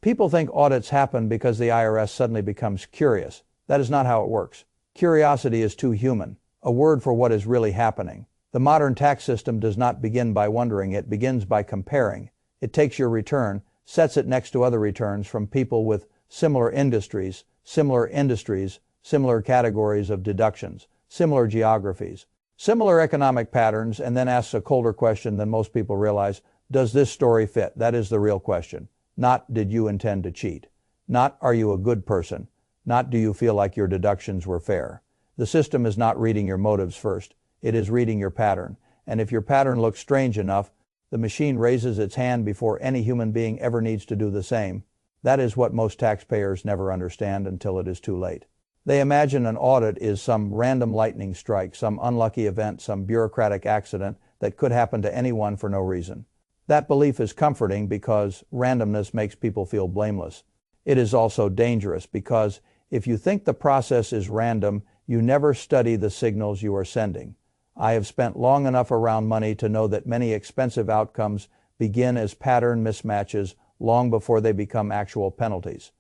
People think audits happen because the IRS suddenly becomes curious. That is not how it works. Curiosity is too human, a word for what is really happening. The modern tax system does not begin by wondering, it begins by comparing. It takes your return, sets it next to other returns from people with similar industries, similar categories of deductions, similar geographies, similar economic patterns, and then asks a colder question than most people realize: does this story fit? That is the real question. Not, did you intend to cheat? Not, are you a good person? Not, do you feel like your deductions were fair? The system is not reading your motives first. It is reading your pattern. And if your pattern looks strange enough, the machine raises its hand before any human being ever needs to do the same. That is what most taxpayers never understand until it is too late. They imagine an audit is some random lightning strike, some unlucky event, some bureaucratic accident that could happen to anyone for no reason. That belief is comforting because randomness makes people feel blameless. It is also dangerous because if you think the process is random, you never study the signals you are sending. I have spent long enough around money to know that many expensive outcomes begin as pattern mismatches long before they become actual penalties.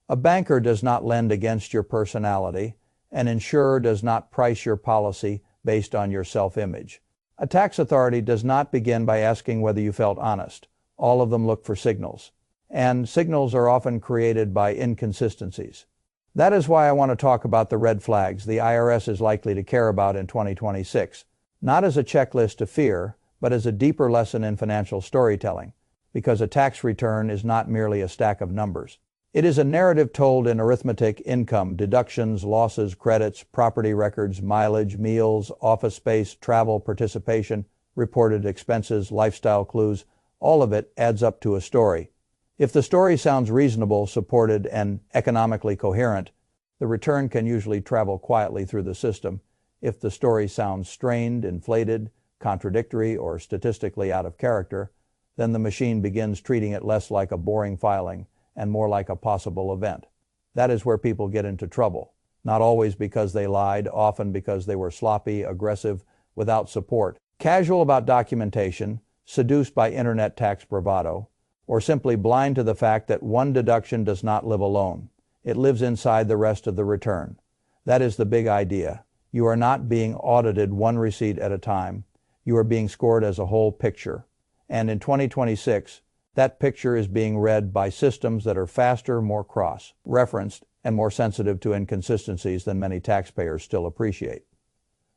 A banker does not lend against your personality. An insurer does not price your policy based on your self-image. A tax authority does not begin by asking whether you felt honest. All of them look for signals. And signals are often created by inconsistencies. That is why I want to talk about the red flags the IRS is likely to care about in 2026, not as a checklist to fear, but as a deeper lesson in financial storytelling, because a tax return is not merely a stack of numbers. It is a narrative told in arithmetic, income, deductions, losses, credits, property records, mileage, meals, office space, travel, participation, reported expenses, lifestyle clues. All of it adds up to a story. If the story sounds reasonable, supported, and economically coherent, the return can usually travel quietly through the system. If the story sounds strained, inflated, contradictory, or statistically out of character, then the machine begins treating it less like a boring filing and more like a possible event. That is where people get into trouble. Not always because they lied, often because they were sloppy, aggressive, without support, casual about documentation, seduced by internet tax bravado, or simply blind to the fact that one deduction does not live alone. It lives inside the rest of the return. That is the big idea. You are not being audited one receipt at a time. You are being scored as a whole picture. And in 2026, that picture is being read by systems that are faster, more cross-referenced, and more sensitive to inconsistencies than many taxpayers still appreciate.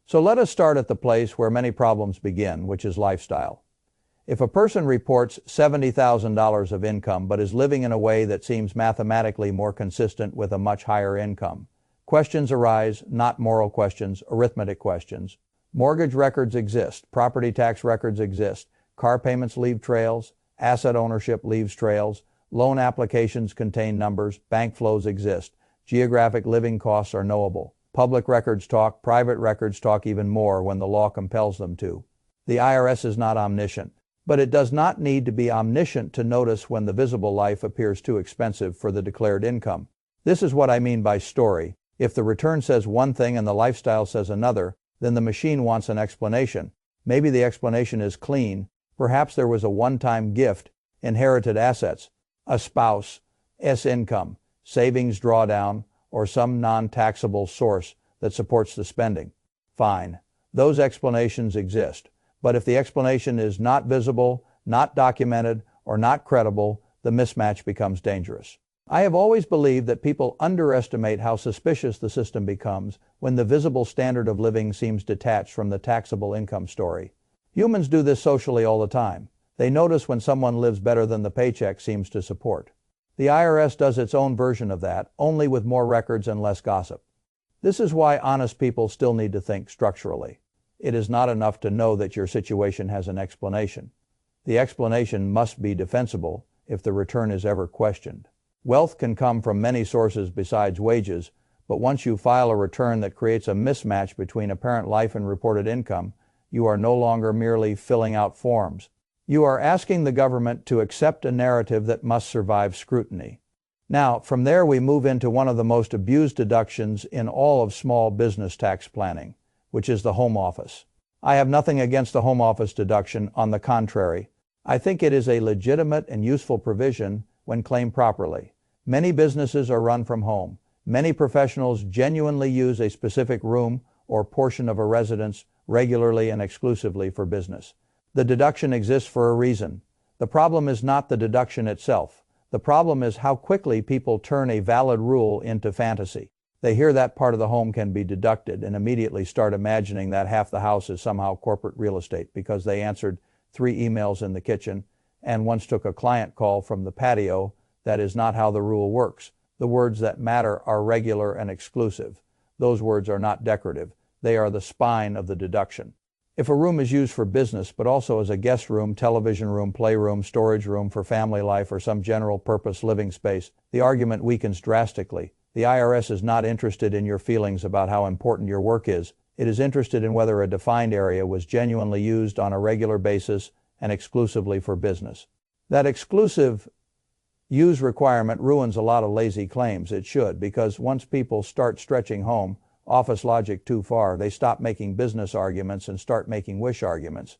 So let us start at the place where many problems begin, which is lifestyle. If a person reports $70,000 of income but is living in a way that seems mathematically more consistent with a much higher income, questions arise, not moral questions, arithmetic questions. Mortgage records exist, property tax records exist, car payments leave trails, asset ownership leaves trails, loan applications contain numbers, bank flows exist, geographic living costs are knowable. Public records talk, private records talk even more when the law compels them to. The IRS is not omniscient. But it does not need to be omniscient to notice when the visible life appears too expensive for the declared income. This is what I mean by story. If the return says one thing and the lifestyle says another, then the machine wants an explanation. Maybe the explanation is clean. Perhaps there was a one-time gift, inherited assets, a spouse, income, savings drawdown, or some non-taxable source that supports the spending. Fine. Those explanations exist. But if the explanation is not visible, not documented, or not credible, the mismatch becomes dangerous. I have always believed that people underestimate how suspicious the system becomes when the visible standard of living seems detached from the taxable income story. Humans do this socially all the time. They notice when someone lives better than the paycheck seems to support. The IRS does its own version of that, only with more records and less gossip. This is why honest people still need to think structurally. It is not enough to know that your situation has an explanation. The explanation must be defensible if the return is ever questioned. Wealth can come from many sources besides wages, but once you file a return that creates a mismatch between apparent life and reported income, you are no longer merely filling out forms. You are asking the government to accept a narrative that must survive scrutiny. Now, from there we move into one of the most abused deductions in all of small business tax planning, which is the home office. I have nothing against the home office deduction. On the contrary, I think it is a legitimate and useful provision when claimed properly. Many businesses are run from home. Many professionals genuinely use a specific room or portion of a residence regularly and exclusively for business. The deduction exists for a reason. The problem is not the deduction itself. The problem is how quickly people turn a valid rule into fantasy. They hear that part of the home can be deducted and immediately start imagining that half the house is somehow corporate real estate because they answered 3 emails in the kitchen and once took a client call from the patio. That is not how the rule works. The words that matter are regular and exclusive. Those words are not decorative. They are the spine of the deduction. If a room is used for business but also as a guest room, television room, playroom, storage room for family life or some general purpose living space, the argument weakens drastically. The IRS is not interested in your feelings about how important your work is. It is interested in whether a defined area was genuinely used on a regular basis and exclusively for business. That exclusive use requirement ruins a lot of lazy claims. It should, because once people start stretching home office logic too far, they stop making business arguments and start making wish arguments.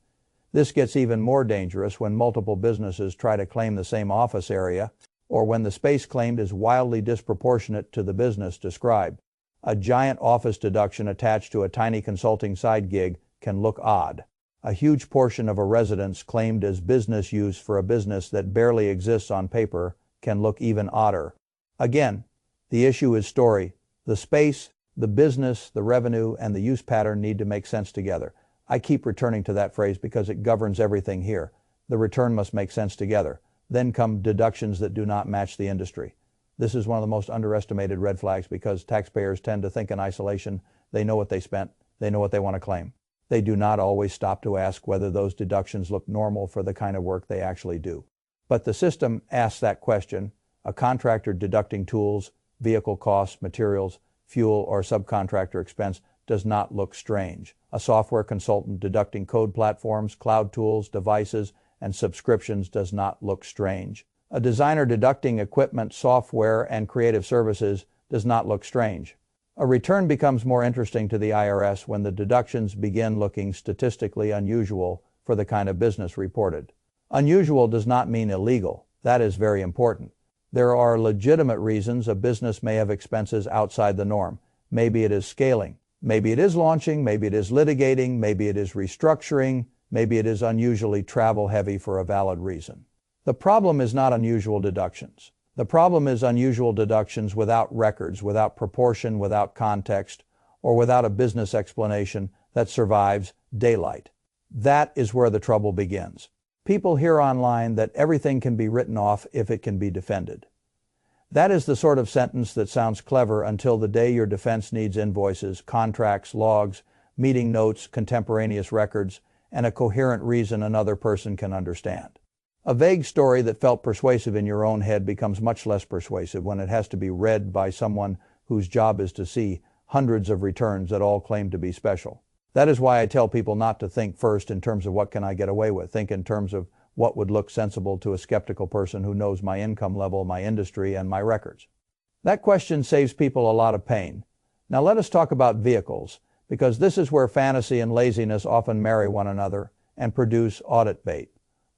This gets even more dangerous when multiple businesses try to claim the same office area, or when the space claimed is wildly disproportionate to the business described. A giant office deduction attached to a tiny consulting side gig can look odd. A huge portion of a residence claimed as business use for a business that barely exists on paper can look even odder. Again, the issue is story. The space, the business, the revenue, and the use pattern need to make sense together. I keep returning to that phrase because it governs everything here. The return must make sense together. Then come deductions that do not match the industry. This is one of the most underestimated red flags because taxpayers tend to think in isolation. They know what they spent. They know what they want to claim. They do not always stop to ask whether those deductions look normal for the kind of work they actually do. But the system asks that question. A contractor deducting tools, vehicle costs, materials, fuel, or subcontractor expense does not look strange. A software consultant deducting code platforms, cloud tools, devices, and subscriptions does not look strange. A designer deducting equipment, software, and creative services does not look strange. A return becomes more interesting to the IRS when the deductions begin looking statistically unusual for the kind of business reported. Unusual does not mean illegal. That is very important. There are legitimate reasons a business may have expenses outside the norm. Maybe it is scaling. Maybe it is launching. Maybe it is litigating. Maybe it is restructuring. Maybe it is unusually travel-heavy for a valid reason. The problem is not unusual deductions. The problem is unusual deductions without records, without proportion, without context, or without a business explanation that survives daylight. That is where the trouble begins. People hear online that everything can be written off if it can be defended. That is the sort of sentence that sounds clever until the day your defense needs invoices, contracts, logs, meeting notes, contemporaneous records, and a coherent reason another person can understand. A vague story that felt persuasive in your own head becomes much less persuasive when it has to be read by someone whose job is to see hundreds of returns that all claim to be special. That is why I tell people not to think first in terms of what can I get away with. Think in terms of what would look sensible to a skeptical person who knows my income level, my industry, and my records. That question saves people a lot of pain. Now let us talk about vehicles, because this is where fantasy and laziness often marry one another and produce audit bait.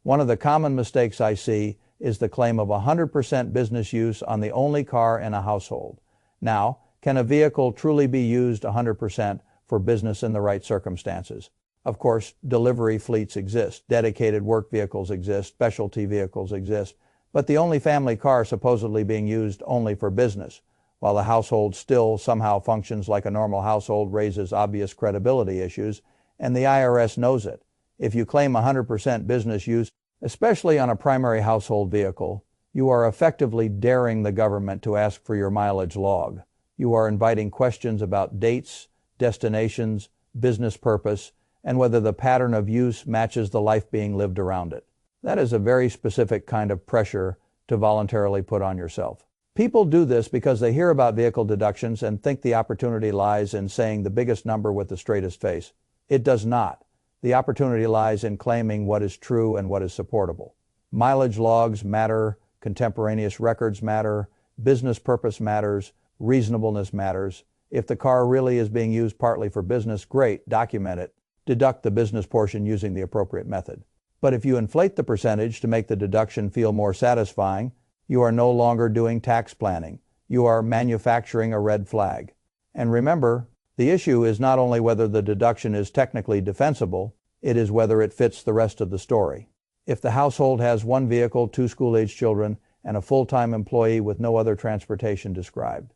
One of the common mistakes I see is the claim of 100% business use on the only car in a household. Now, can a vehicle truly be used 100% for business in the right circumstances? Of course, delivery fleets exist, dedicated work vehicles exist, specialty vehicles exist, but the only family car supposedly being used only for business, while the household still somehow functions like a normal household, raises obvious credibility issues, and the IRS knows it. If you claim 100% business use, especially on a primary household vehicle, you are effectively daring the government to ask for your mileage log. You are inviting questions about dates, destinations, business purpose, and whether the pattern of use matches the life being lived around it. That is a very specific kind of pressure to voluntarily put on yourself. People do this because they hear about vehicle deductions and think the opportunity lies in saying the biggest number with the straightest face. It does not. The opportunity lies in claiming what is true and what is supportable. Mileage logs matter, contemporaneous records matter, business purpose matters, reasonableness matters. If the car really is being used partly for business, great, document it. Deduct the business portion using the appropriate method. But if you inflate the percentage to make the deduction feel more satisfying, You are no longer doing tax planning. You are manufacturing a red flag. And remember, the issue is not only whether the deduction is technically defensible, it is whether it fits the rest of the story. If the household has one vehicle, two school-age children, and a full-time employee with no other transportation described,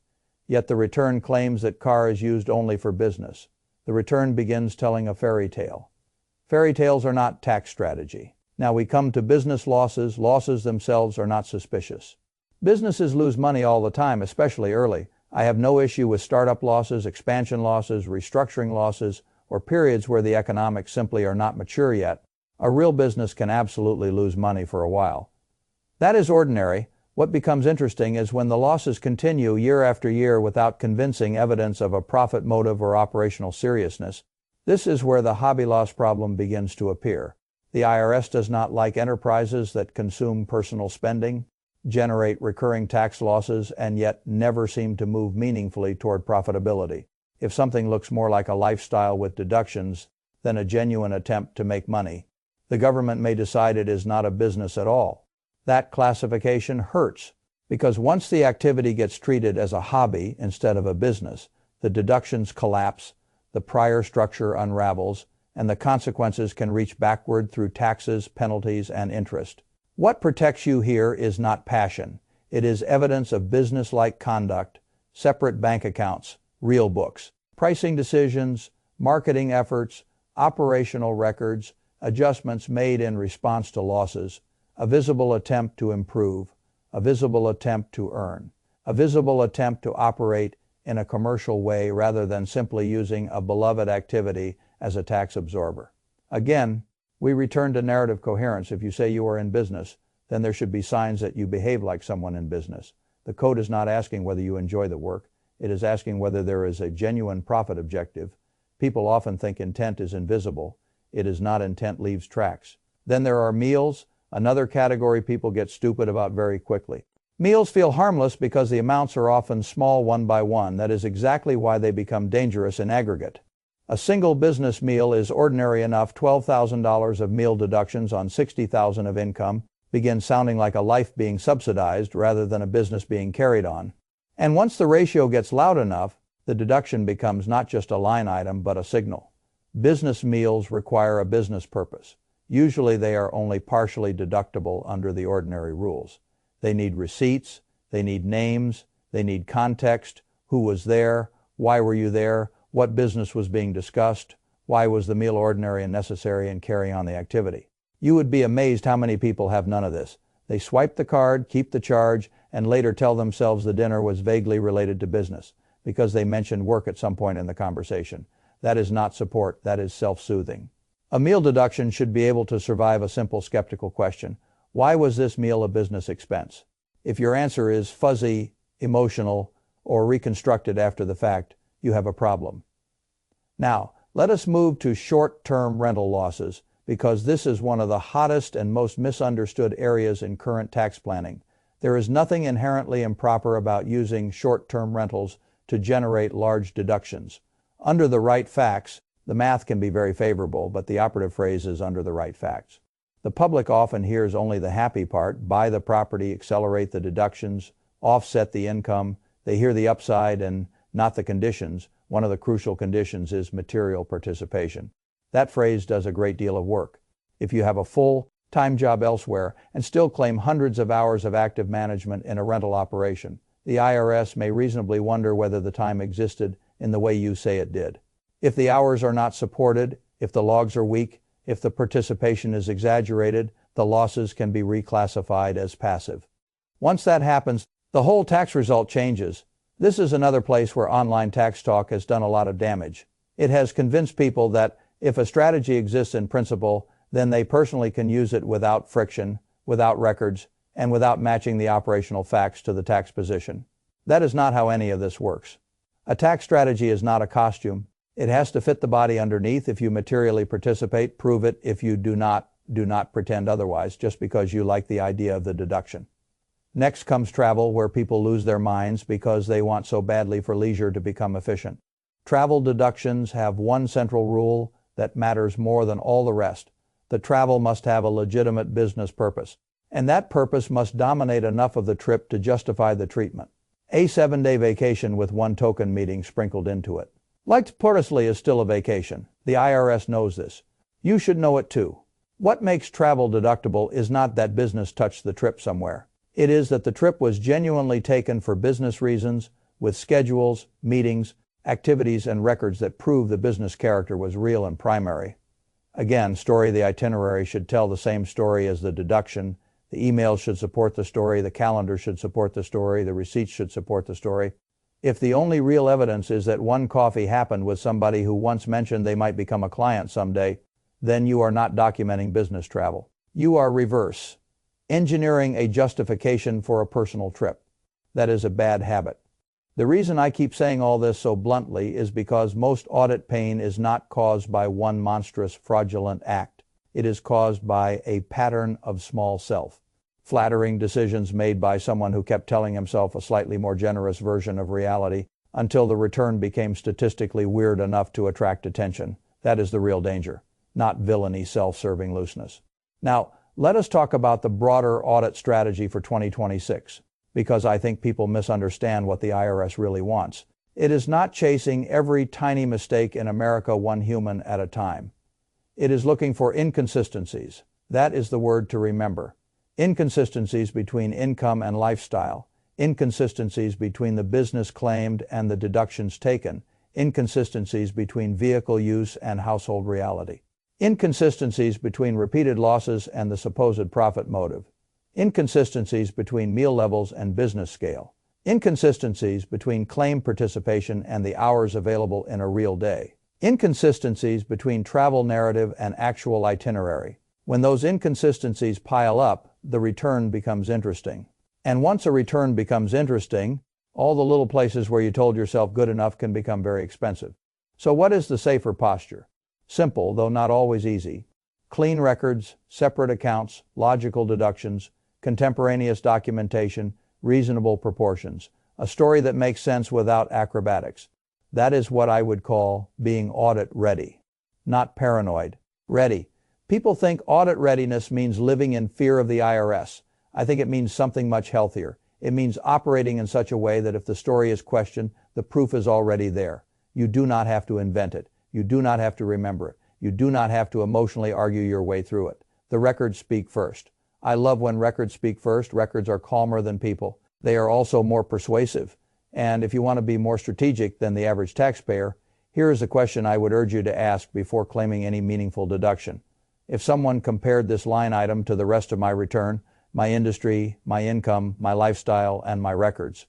yet the return claims that car is used only for business, the return begins telling a fairy tale. Fairy tales are not tax strategy. Now we come to business losses. Losses themselves are not suspicious. Businesses lose money all the time, especially early. I have no issue with startup losses, expansion losses, restructuring losses, or periods where the economics simply are not mature yet. A real business can absolutely lose money for a while. That is ordinary. What becomes interesting is when the losses continue year after year without convincing evidence of a profit motive or operational seriousness. This is where the hobby loss problem begins to appear. The IRS does not like enterprises that consume personal spending, generate recurring tax losses, and yet never seem to move meaningfully toward profitability. If something looks more like a lifestyle with deductions than a genuine attempt to make money, the government may decide it is not a business at all. That classification hurts, because once the activity gets treated as a hobby instead of a business, the deductions collapse, the prior structure unravels, and the consequences can reach backward through taxes, penalties, and interest. What protects you here is not passion. It is evidence of business-like conduct, separate bank accounts, real books, pricing decisions, marketing efforts, operational records, adjustments made in response to losses, a visible attempt to improve, a visible attempt to earn, a visible attempt to operate in a commercial way rather than simply using a beloved activity as a tax absorber. Again, we return to narrative coherence. If you say you are in business, then there should be signs that you behave like someone in business. The code is not asking whether you enjoy the work. It is asking whether there is a genuine profit objective. People often think intent is invisible. It is not. Intent leaves tracks. Then there are meals, another category people get stupid about very quickly. Meals feel harmless because the amounts are often small one by one. That is exactly why they become dangerous in aggregate. A single business meal is ordinary enough. $12,000 of meal deductions on $60,000 of income begin sounding like a life being subsidized rather than a business being carried on. And once the ratio gets loud enough, the deduction becomes not just a line item but a signal. Business meals require a business purpose. Usually they are only partially deductible under the ordinary rules. They need receipts, they need names, they need context, who was there, why were you there, what business was being discussed, why was the meal ordinary and necessary in carrying on the activity. You would be amazed how many people have none of this. They swipe the card, keep the charge, and later tell themselves the dinner was vaguely related to business because they mentioned work at some point in the conversation. That is not support, that is self-soothing. A meal deduction should be able to survive a simple skeptical question. Why was this meal a business expense? If your answer is fuzzy, emotional, or reconstructed after the fact, you have a problem. Now, let us move to short-term rental losses, because this is one of the hottest and most misunderstood areas in current tax planning. There is nothing inherently improper about using short-term rentals to generate large deductions. Under the right facts, the math can be very favorable, but the operative phrase is under the right facts. The public often hears only the happy part: buy the property, accelerate the deductions, offset the income. They hear the upside and not the conditions. One of the crucial conditions is material participation. That phrase does a great deal of work. If you have a full-time job elsewhere and still claim hundreds of hours of active management in a rental operation, the IRS may reasonably wonder whether the time existed in the way you say it did. If the hours are not supported, if the logs are weak, if the participation is exaggerated, the losses can be reclassified as passive. Once that happens, the whole tax result changes. This is another place where online tax talk has done a lot of damage. It has convinced people that if a strategy exists in principle, then they personally can use it without friction, without records, and without matching the operational facts to the tax position. That is not how any of this works. A tax strategy is not a costume. It has to fit the body underneath. If you materially participate, prove it. If you do not pretend otherwise, just because you like the idea of the deduction. Next comes travel, where people lose their minds because they want so badly for leisure to become efficient. Travel deductions have one central rule that matters more than all the rest. The travel must have a legitimate business purpose. And that purpose must dominate enough of the trip to justify the treatment. A 7-day vacation with one token meeting sprinkled into it. Like Portugal is still a vacation. The IRS knows this. You should know it too. What makes travel deductible is not that business touched the trip somewhere. It is that the trip was genuinely taken for business reasons, with schedules, meetings, activities, and records that prove the business character was real and primary. Again, the itinerary should tell the same story as the deduction. The emails should support the story, the calendar should support the story, the receipts should support the story. If the only real evidence is that one coffee happened with somebody who once mentioned they might become a client someday, then you are not documenting business travel. You are reverse engineering a justification for a personal trip. That is a bad habit. The reason I keep saying all this so bluntly is because most audit pain is not caused by one monstrous fraudulent act. It is caused by a pattern of small self-flattering decisions made by someone who kept telling himself a slightly more generous version of reality until the return became statistically weird enough to attract attention. That is the real danger, not villainy, self-serving looseness. Now, let us talk about the broader audit strategy for 2026, because I think people misunderstand what the IRS really wants. It is not chasing every tiny mistake in America one human at a time. It is looking for inconsistencies. That is the word to remember. Inconsistencies between income and lifestyle. Inconsistencies between the business claimed and the deductions taken. Inconsistencies between vehicle use and household reality. Inconsistencies between repeated losses and the supposed profit motive. Inconsistencies between meal levels and business scale. Inconsistencies between claim participation and the hours available in a real day. Inconsistencies between travel narrative and actual itinerary. When those inconsistencies pile up, the return becomes interesting. And once a return becomes interesting, all the little places where you told yourself good enough can become very expensive. So what is the safer posture? Simple, though not always easy. Clean records, separate accounts, logical deductions, contemporaneous documentation, reasonable proportions. A story that makes sense without acrobatics. That is what I would call being audit ready. Not paranoid. Ready. People think audit readiness means living in fear of the IRS. I think it means something much healthier. It means operating in such a way that if the story is questioned, the proof is already there. You do not have to invent it. You do not have to remember it. You do not have to emotionally argue your way through it. The records speak first. I love when records speak first. Records are calmer than people. They are also more persuasive. And if you want to be more strategic than the average taxpayer, here is a question I would urge you to ask before claiming any meaningful deduction. If someone compared this line item to the rest of my return, my industry, my income, my lifestyle, and my records,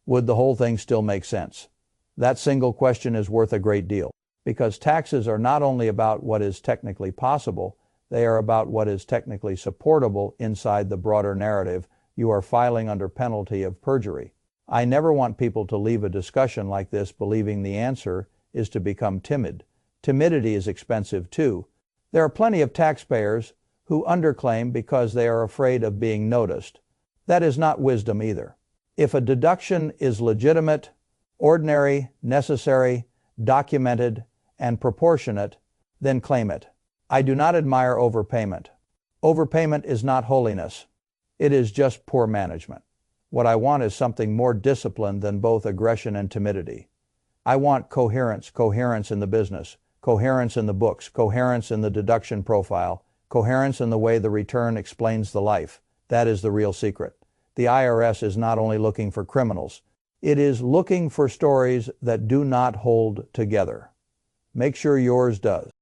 would the whole thing still make sense? That single question is worth a great deal, because taxes are not only about what is technically possible, they are about what is technically supportable inside the broader narrative you are filing under penalty of perjury. I never want people to leave a discussion like this believing the answer is to become timid. Timidity is expensive too. There are plenty of taxpayers who underclaim because they are afraid of being noticed. That is not wisdom either. If a deduction is legitimate, ordinary, necessary, documented, and proportionate, then claim it. I do not admire overpayment. Overpayment is not holiness. It is just poor management. What I want is something more disciplined than both aggression and timidity. I want coherence in the business, coherence in the books, coherence in the deduction profile, coherence in the way the return explains the life. That is the real secret. The IRS is not only looking for criminals, it is looking for stories that do not hold together. Make sure yours does.